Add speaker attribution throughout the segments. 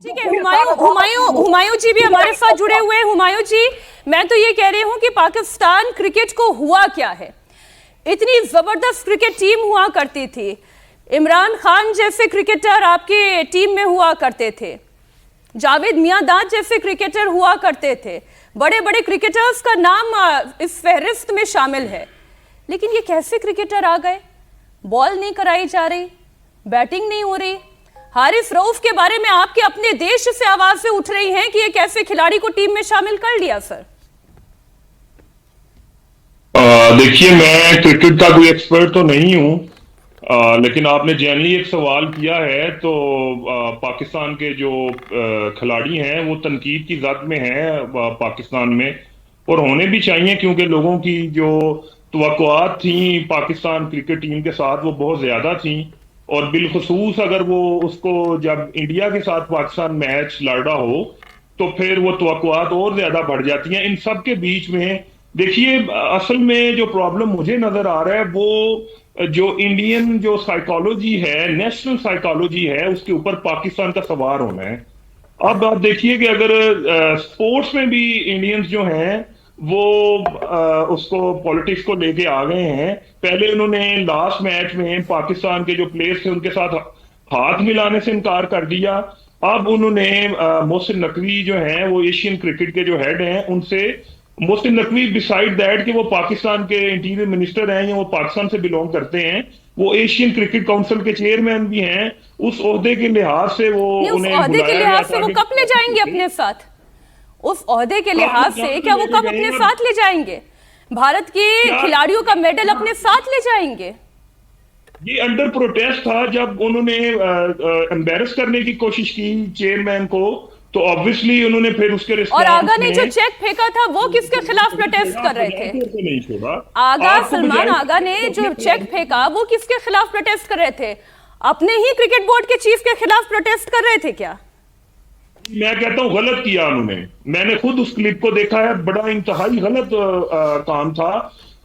Speaker 1: ठीक है, हुमायूं जी भी हमारे साथ जुड़े हुए हैं। हुमायूं जी, मैं तो ये कह रही हूँ कि पाकिस्तान क्रिकेट को हुआ क्या है। इतनी जबरदस्त क्रिकेट टीम हुआ करती थी, इमरान खान जैसे क्रिकेटर आपकी टीम में हुआ करते थे, जावेद मियांदाद जैसे क्रिकेटर हुआ करते थे, बड़े बड़े क्रिकेटर्स का नाम इस फहरिस्त में शामिल है। लेकिन ये कैसे क्रिकेटर आ गए? बॉल नहीं कराई जा रही, बैटिंग नहीं हो रही। हारिस रऊफ के बारे में आपके अपने देश से आवाजें उठ रही हैं कि ये कैसे खिलाड़ी को टीम में शामिल कर लिया। सर
Speaker 2: देखिए, मैं क्रिकेट का कोई एक्सपर्ट तो नहीं हूं, लेकिन आपने जनरली एक सवाल किया है तो पाकिस्तान के जो खिलाड़ी हैं वो तनकीद की जद में हैं पाकिस्तान में, और होने भी चाहिए क्योंकि लोगों की जो तवक्कुआत थी पाकिस्तान क्रिकेट टीम के साथ वो बहुत ज्यादा थी, और बिलखसूस अगर वो उसको जब इंडिया के साथ पाकिस्तान मैच लड़ रहा हो तो फिर वो तवक्कुआत और ज्यादा बढ़ जाती हैं। इन सब के बीच में देखिए, असल में जो प्रॉब्लम मुझे नजर आ रहा है वो जो इंडियन जो साइकोलॉजी है, नेशनल साइकोलॉजी है, उसके ऊपर पाकिस्तान का सवार होना है। अब आप देखिए कि अगर स्पोर्ट्स में भी इंडियंस जो हैं वो उसको पॉलिटिक्स को लेके आ गए हैं। पहले उन्होंने लास्ट मैच में पाकिस्तान के जो प्लेयर्स थे उनके साथ हाथ मिलाने से इनकार कर दिया। अब उन्होंने मोहसिन नकवी जो हैं वो एशियन क्रिकेट के जो हेड हैं उनसे, मोहसिन नकवी बिसाइड दैट कि वो पाकिस्तान के इंटीरियर मिनिस्टर हैं या वो पाकिस्तान से बिलोंग करते हैं, वो एशियन क्रिकेट काउंसिल के चेयरमैन भी हैं। उस ओहदे के लिहाज से वो उन्हें
Speaker 1: ओहदे के लिहाज से वो कब ले जाएंगे अपने साथ? उस ओहदे के लिहाज से क्या वो कब अपने साथ ले जाएंगे? भारत के खिलाड़ियों का मेडल अपने साथ ले जाएंगे?
Speaker 2: ये अंडर प्रोटेस्ट था जब उन्होंने एम्बेरस करने की कोशिश की चेयरमैन को, तो ऑब्वियसली उन्होंने फिर उसके
Speaker 1: और आगा ने जो चेक फेंका था वो किसके खिलाफ प्रोटेस्ट कर रहे थे? आगा, सलमान आगा ने जो चेक फेंका वो किसके खिलाफ प्रोटेस्ट कर रहे थे? अपने ही क्रिकेट बोर्ड के चीफ के खिलाफ प्रोटेस्ट कर रहे थे क्या?
Speaker 2: मैं कहता हूं गलत किया उन्होंने। मैंने खुद उस क्लिप को देखा है, बड़ा इंतहाई गलत काम था।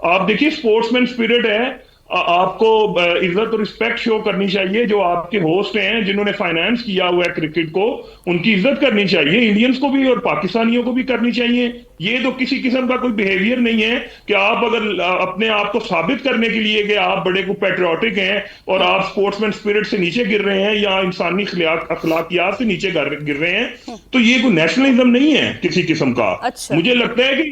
Speaker 2: आप देखिए, स्पोर्ट्समैन स्पिरिट है, आपको इज्जत और रिस्पेक्ट शो करनी चाहिए। जो आपके होस्ट हैं जिन्होंने फाइनेंस किया हुआ है क्रिकेट को, उनकी इज्जत करनी चाहिए, इंडियंस को भी और पाकिस्तानियों को भी करनी चाहिए। ये तो किसी किस्म का कोई बिहेवियर नहीं है कि आप अगर अपने आप को साबित करने के लिए कि आप बड़े को पैट्रियोटिक हैं और आप स्पोर्ट्समैन स्पिरिट से नीचे गिर रहे हैं या इंसानी अखलाकियात से नीचे गिर रहे हैं, तो ये कोई नेशनलिज्म नहीं है किसी किस्म का।
Speaker 1: अच्छा।
Speaker 2: मुझे लगता है कि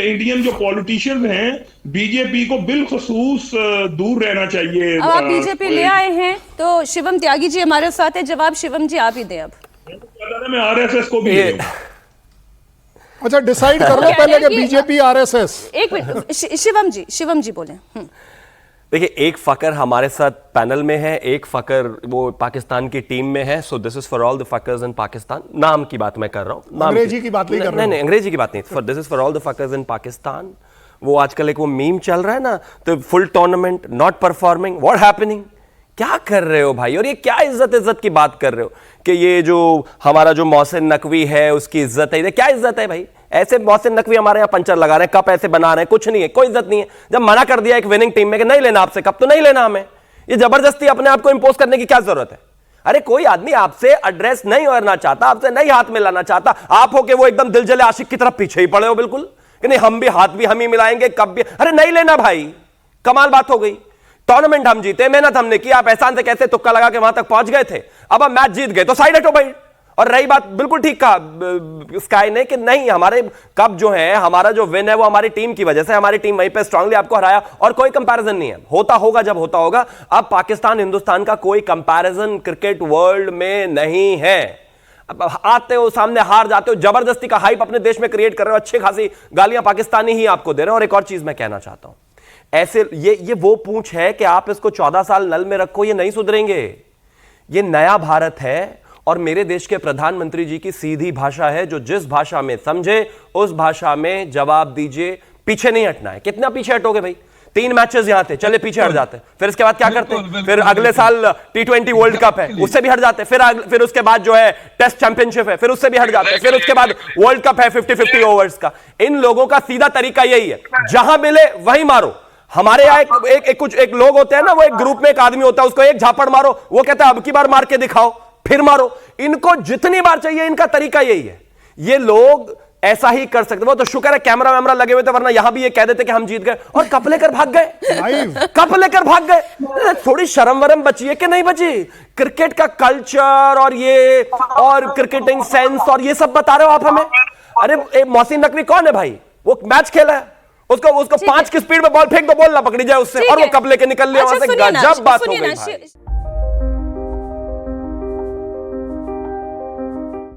Speaker 2: इंडियन जो पॉलिटिशियंस हैं, बीजेपी को बिलखसूस दूर रहना चाहिए।
Speaker 1: अब आप बीजेपी ले आए हैं तो शिवम त्यागी जी हमारे साथ है। जवाब शिवम जी आप ही दें। अब
Speaker 2: मैं आरएसएस को भी
Speaker 3: अच्छा डिसाइड कर लो पहले कि बीजेपी आरएसएस।
Speaker 1: एक मिनट, शिवम जी बोले।
Speaker 4: देखिए, एक फकर हमारे साथ पैनल में है, एक फकर वो पाकिस्तान की टीम में है। So this is for all the fuckers in Pakistan. नाम की बात मैं कर रहा हूं,
Speaker 3: अंग्रेजी की बात नहीं कर रहा हूं।
Speaker 4: नहीं, अंग्रेजी की बात नहीं। For this is for all the fuckers in Pakistan. वो आजकल एक वो मीम चल रहा है ना, तो full tournament not performing, what happening, क्या कर रहे हो भाई? और ये क्या इज्जत की बात कर रहे हो कि ये जो हमारा जो मोहसिन नकवी है उसकी इज्जत है? क्या इज्जत है भाई? ऐसे मोहसिन नकवी हमारे यहाँ पंचर लगा रहे हैं, कप ऐसे बना रहे हैं, कुछ नहीं है, कोई इज्जत नहीं है। जब मना कर दिया एक विनिंग टीम में कि नहीं लेना आपसे कप, तो नहीं लेना हमें। ये जबरदस्ती अपने आप को इंपोज करने की क्या जरूरत है? अरे कोई आदमी आपसे एड्रेस नहीं करना चाहता, आपसे नहीं हाथ मिलाना चाहता, आप हो के वो एकदम दिलजले आशिक की तरफ पीछे ही पड़े हो बिल्कुल कि नहीं हम भी हाथ भी हम ही मिलाएंगे, कब भी। अरे नहीं लेना भाई, कमाल बात हो गई। टूर्नामेंट हम जीते, मेहनत हमने की, आप एहसान से कैसे तुक्का लगा के वहां तक पहुंच गए थे, अब हम मैच जीत गए तो साइड हटो भाई। और रही बात, बिल्कुल ठीक कहा स्काई ने कि नहीं, हमारे कप जो है, हमारा जो विन है वो हमारी टीम की वजह से, हमारी टीम वहीं पे स्ट्रांगली आपको हराया और कोई कंपैरिजन नहीं है। होता होगा जब होता होगा। अब पाकिस्तान हिंदुस्तान का कोई कंपैरिजन क्रिकेट वर्ल्ड में नहीं है। अब आते हो सामने हार जाते हो, जबरदस्ती का हाइप अपने देश में क्रिएट कर रहे हो, अच्छी खासी गालियां पाकिस्तानी ही आपको दे रहे हो। और एक और चीज मैं कहना चाहता हूं, ऐसे ये वो पूंछ है कि आप इसको 14 साल नल में रखो, ये नहीं सुधरेंगे। ये नया भारत है और मेरे देश के प्रधानमंत्री जी की सीधी भाषा है, जो जिस भाषा में समझे उस भाषा में जवाब दीजिए, पीछे नहीं हटना है। कितना पीछे हटोगे भाई? 3 मैचेस यहां थे, चले पीछे हट जाते, फिर इसके बाद क्या करते हैं? फिर अगले साल T20 वर्ल्ड कप है, उससे भी हट जाते, फिर उसके बाद जो है टेस्ट चैंपियनशिप है, फिर उससे भी हट जाते, फिर उसके बाद वर्ल्ड कप है 50-50 ओवर्स का। इन लोगों का सीधा तरीका यही है, जहां मिले वहीं मारो। हमारे यहाँ एक लोग होते हैं ना, वो एक ग्रुप में एक आदमी होता है, उसको एक झापड़ मारो, वो कहता है अब की बार मार के दिखाओ, फिर मारो। इनको जितनी बार चाहिए, इनका तरीका यही है, ये लोग ऐसा ही कर सकते। वो तो शुक्र है कैमरा वैमरा लगे हुए थे, वरना यहां भी ये कह देते कि हम जीत गए और कप लेकर भाग गए। कप लेकर भाग गए। थोड़ी शर्म वरम बची है कि नहीं बची? क्रिकेट का कल्चर और ये और क्रिकेटिंग सेंस और ये सब बता रहे हो आप हमें? अरे मोहसिन नकवी कौन है भाई? वो मैच खेला है, उसको 5 की स्पीड में बॉल फेंक दो, बॉल ना पकड़ी जाए उससे, और वो कप लेके निकल लिया वहां से। गजब बात हो गई भाई।